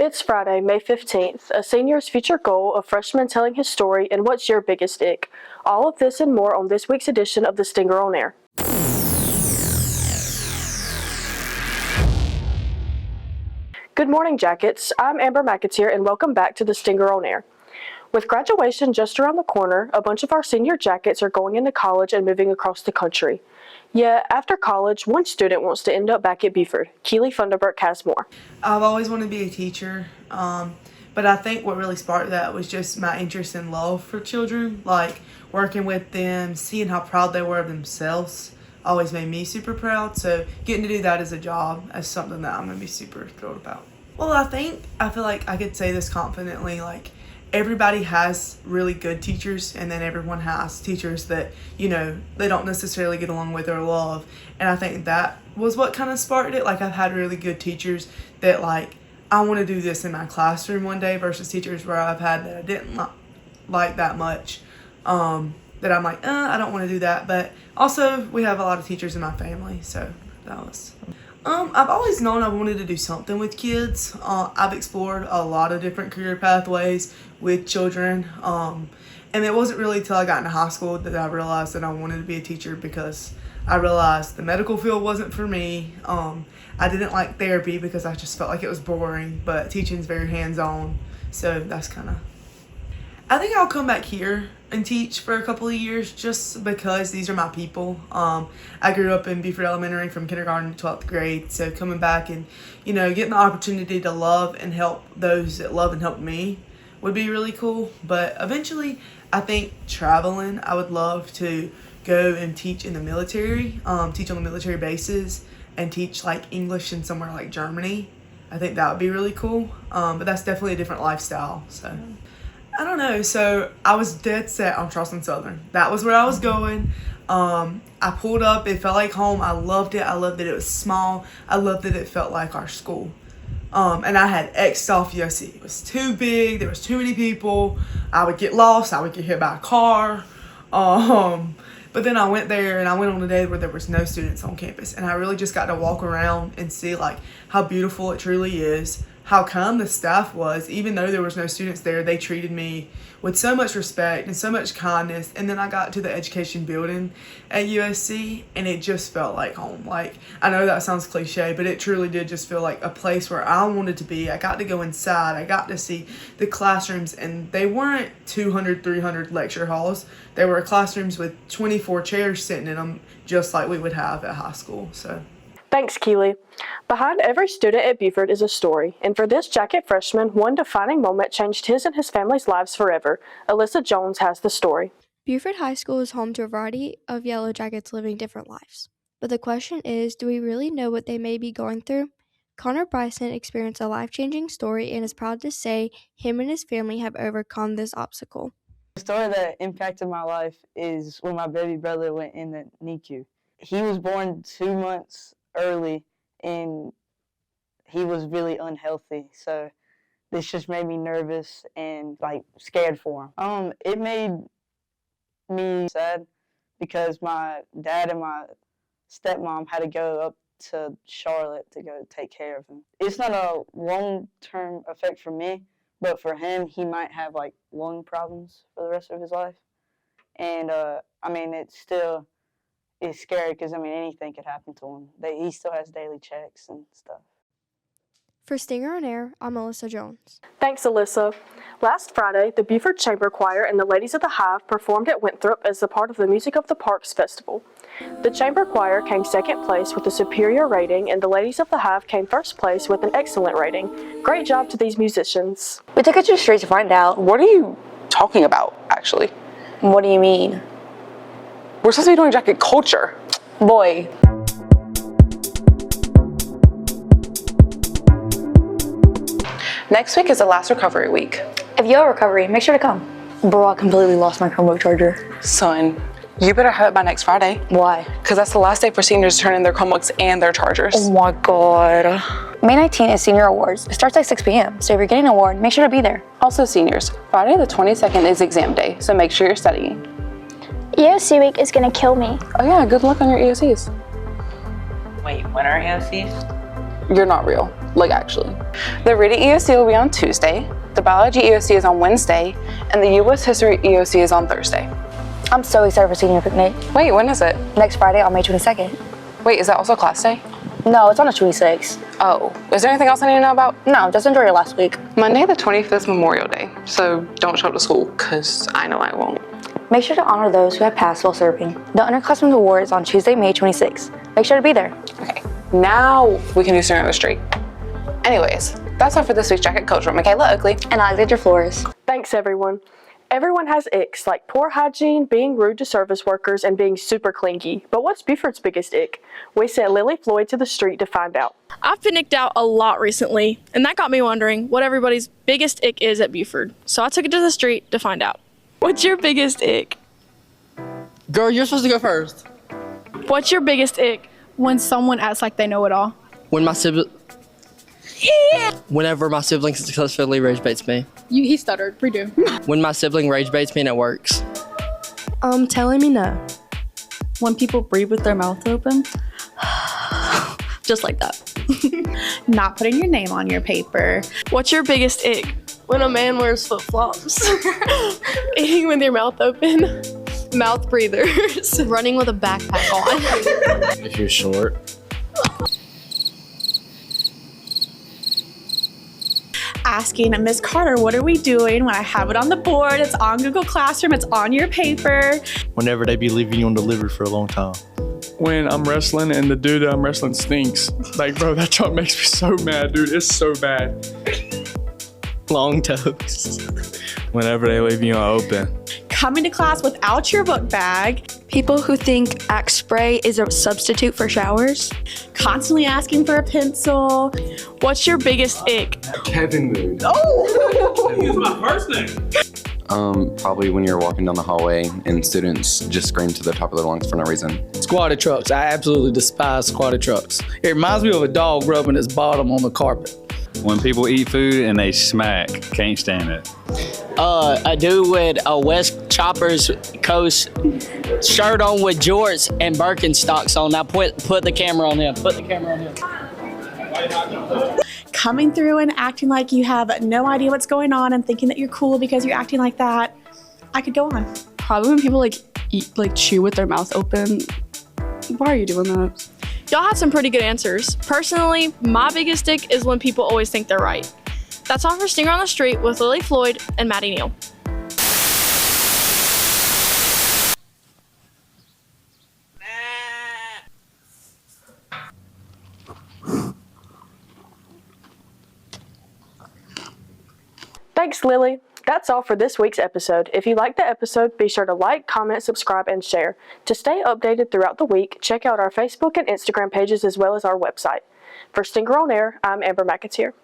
It's Friday, May 15th, a senior's future goal, a freshman telling his story, and what's your biggest ick? All of this and more on this week's edition of The Stinger on Air. Good morning, Jackets. I'm Amber McAteer, and welcome back to The Stinger on Air. With graduation just around the corner, a bunch of our senior Jackets are going into college and moving across the country. Yet, after college, one student wants to end up back at Buford. Keely Funderburk has more. I've always wanted to be a teacher, but I think what really sparked that was just my interest and love for children, like working with them, seeing how proud they were of themselves always made me super proud. So getting to do that as a job is something that I'm going to be super thrilled about. Well, I feel like I could say this confidently, like everybody has really good teachers, and then everyone has teachers that, they don't necessarily get along with or love. And I think that was what kind of sparked it. Like, I've had really good teachers that, like, I want to do this in my classroom one day, versus teachers where I've had that I didn't like that much, that I'm like, I don't want to do that. But also, we have a lot of teachers in my family, so that was... I've always known I wanted to do something with kids. I've explored a lot of different career pathways with children. And it wasn't really till I got into high school that I realized that I wanted to be a teacher, because I realized the medical field wasn't for me. I didn't like therapy because I just felt like it was boring, but teaching is very hands-on. So that's kind of... I think I'll come back here and teach for a couple of years just because these are my people. I grew up in Buford Elementary from kindergarten to 12th grade, so coming back and, getting the opportunity to love and help those that love and help me would be really cool. But eventually, I think traveling, I would love to go and teach in the military, teach on the military bases, and teach like English in somewhere like Germany. I think that would be really cool, but that's definitely a different lifestyle, so... I don't know, so I was dead set on Charleston Southern. That was where I was going. I pulled up, it felt like home. I loved it. I loved that it was small. I loved that it felt like our school. And I had X'd off USC. It was too big, there was too many people. I would get lost, I would get hit by a car. But then I went there, and I went on a day where there was no students on campus. And I really just got to walk around and see like how beautiful it truly is. How kind the staff was. Even though there was no students there, they treated me with so much respect and so much kindness. And then I got to the education building at USC, and it just felt like home. Like, I know that sounds cliche, but it truly did just feel like a place where I wanted to be. I got to go inside. I got to see the classrooms, and they weren't 200, 300 lecture halls. They were classrooms with 24 chairs sitting in them, just like we would have at high school. So. Thanks, Keely. Behind every student at Buford is a story, and for this Jacket freshman, one defining moment changed his and his family's lives forever. Alyssa Jones has the story. Buford High School is home to a variety of Yellow Jackets living different lives. But the question is, do we really know what they may be going through? Connor Bryson experienced a life-changing story and is proud to say him and his family have overcome this obstacle. The story that impacted my life is when my baby brother went in the NICU. He was born 2 months early, and he was really unhealthy, so this just made me nervous and like scared for him. It made me sad because my dad and my stepmom had to go up to Charlotte to go take care of him. It's not a long-term effect for me, but for him, he might have like lung problems for the rest of his life. And it's scary because, anything could happen to him. He still has daily checks and stuff. For Stinger on Air, I'm Alyssa Jones. Thanks, Alyssa. Last Friday, the Buford Chamber Choir and the Ladies of the Hive performed at Winthrop as a part of the Music of the Parks Festival. The Chamber Choir came second place with a superior rating, and the Ladies of the Hive came first place with an excellent rating. Great job to these musicians. We took it to the street to find out. What are you talking about, actually? What do you mean? We're supposed to be doing jacket culture. Boy. Next week is the last recovery week. If you have recovery, make sure to come. Bro, I completely lost my Chromebook charger. Son, you better have it by next Friday. Why? Because that's the last day for seniors to turn in their Chromebooks and their chargers. Oh my God. May 19th is Senior Awards. It starts at 6 p.m., so if you're getting an award, make sure to be there. Also, seniors, Friday the 22nd is exam day, so make sure you're studying. EOC week is gonna kill me. Oh yeah, good luck on your EOCs. Wait, when are EOCs? You're not real. Like, actually. The reading EOC will be on Tuesday, the biology EOC is on Wednesday, and the U.S. history EOC is on Thursday. I'm so excited for senior picnic. Wait, when is it? Next Friday on May 22nd. Wait, is that also class day? No, it's on the 26th. Oh, is there anything else I need to know about? No, just enjoy your last week. Monday the 25th is Memorial Day, so don't show up to school, because I know I won't. Make sure to honor those who have passed while serving. The Underclassmen Award is on Tuesday, May 26th. Make sure to be there. Okay, now we can do Staring Up the Street. Anyways, that's all for this week's Jacket Culture. Michaela Oakley. And Alexandra Flores. Thanks, everyone. Everyone has icks, like poor hygiene, being rude to service workers, and being super clingy. But what's Buford's biggest ick? We sent Lily Floyd to the street to find out. I've picnicked out a lot recently, and that got me wondering what everybody's biggest ick is at Buford. So I took it to the street to find out. What's your biggest ick? Girl, you're supposed to go first. What's your biggest ick? When someone acts like they know it all. When my sibling... Whenever my sibling successfully rage baits me. He stuttered. Redo. When my sibling rage baits me and it works. Telling me no. When people breathe with their mouth open. Just like that. Not putting your name on your paper. What's your biggest ick? When a man wears flip-flops. Eating with your mouth open. Mouth breathers. Running with a backpack on. If you're short. Asking Miss Carter, what are we doing? When I have it on the board, it's on Google Classroom, it's on your paper. Whenever they be leaving you on delivery for a long time. When I'm wrestling and the dude that I'm wrestling stinks. Like, bro, that job makes me so mad, dude. It's so bad. Long toes. Whenever they leave you open. Coming to class without your book bag. People who think Axe spray is a substitute for showers. Constantly asking for a pencil. What's your biggest ick? Kevin mood. Oh! It's my first name. Probably when you're walking down the hallway and students just scream to the top of their lungs for no reason. Squatted trucks. I absolutely despise squatted trucks. It reminds me of a dog rubbing its bottom on the carpet. When people eat food and they smack, can't stand it. A dude with a West Choppers Coast shirt on with jorts and Birkenstocks on. Now put the camera on him. Put the camera on him. Coming through and acting like you have no idea what's going on and thinking that you're cool because you're acting like that. I could go on. Probably when people chew with their mouth open. Why are you doing that? Y'all had some pretty good answers. Personally, my biggest ick is when people always think they're right. That's all for Stinger on the Street with Lily Floyd and Maddie Neal. Thanks, Lily. That's all for this week's episode. If you liked the episode, be sure to like, comment, subscribe, and share. To stay updated throughout the week, check out our Facebook and Instagram pages as well as our website. For Stinger on Air, I'm Amber McAteer.